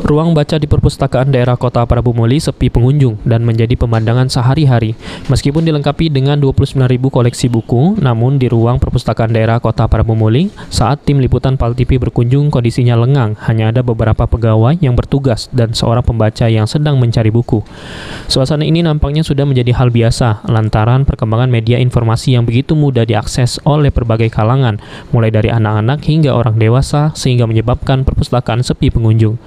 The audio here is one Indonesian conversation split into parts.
Ruang baca di perpustakaan daerah Kota Prabu Muli sepi pengunjung dan menjadi pemandangan sehari-hari. Meskipun dilengkapi dengan 29.000 koleksi buku, namun di ruang perpustakaan daerah Kota Prabu Muli, saat tim liputan PAL TV berkunjung kondisinya lengang, hanya ada beberapa pegawai yang bertugas dan seorang pembaca yang sedang mencari buku. Suasana ini nampaknya sudah menjadi hal biasa, lantaran perkembangan media informasi yang begitu mudah diakses oleh berbagai kalangan, mulai dari anak-anak hingga orang dewasa, sehingga menyebabkan perpustakaan sepi pengunjung.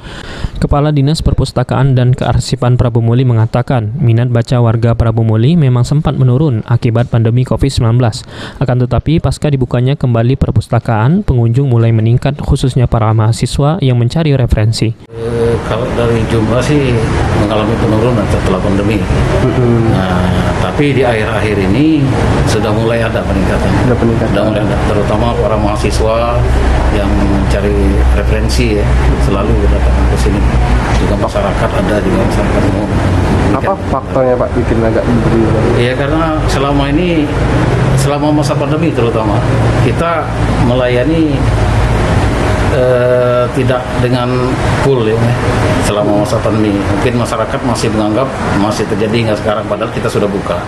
Kepala Dinas Perpustakaan dan Kearsipan Prabu Muli mengatakan, minat baca warga Prabu Muli memang sempat menurun akibat pandemi COVID-19. Akan tetapi, pasca dibukanya kembali perpustakaan, pengunjung mulai meningkat, khususnya para mahasiswa yang mencari referensi. Kalau dari jumlah sih mengalami penurunan setelah pandemi. Tapi di akhir-akhir ini sudah mulai ada peningkatan. Sudah mulai ada, terutama para mahasiswa yang mencari referensi ya, selalu datang ke sini. Juga masyarakat ada, juga masyarakat umum. Apa faktornya Pak bikin agak berbeda? Iya, karena selama masa pandemi terutama kita melayani tidak dengan full ya selama masa pandemi. Mungkin masyarakat masih menganggap masih terjadi hingga sekarang, padahal kita sudah buka.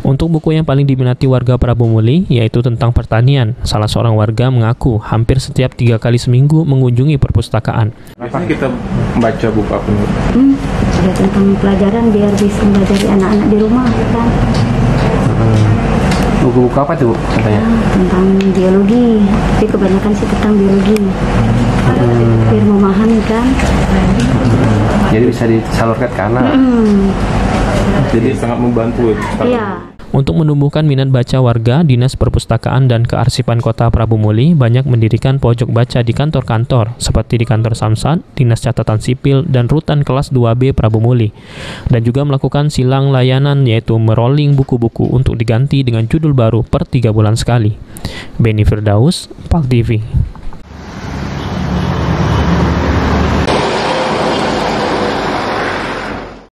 Untuk buku yang paling diminati warga Prabu Muli, yaitu tentang pertanian, salah seorang warga mengaku hampir setiap 3 kali seminggu mengunjungi perpustakaan. Kenapa kita membaca buku apa? Ya, tentang pelajaran biar bisa mengajari anak-anak di rumah kan. Buku-buku apa tuh katanya? Tentang biologi, tapi kebanyakan sih tentang biologi. Biar memahami kan. Jadi bisa disalurkan ke anak. Jadi sangat membantu. Iya. Untuk menumbuhkan minat baca warga, Dinas Perpustakaan dan Kearsipan Kota Prabu Muli banyak mendirikan pojok baca di kantor-kantor, seperti di kantor Samsat, Dinas Catatan Sipil, dan Rutan Kelas 2B Prabu Muli. Dan juga melakukan silang layanan, yaitu merolling buku-buku untuk diganti dengan judul baru per 3 bulan sekali. Beni Firdaus, PAL TV.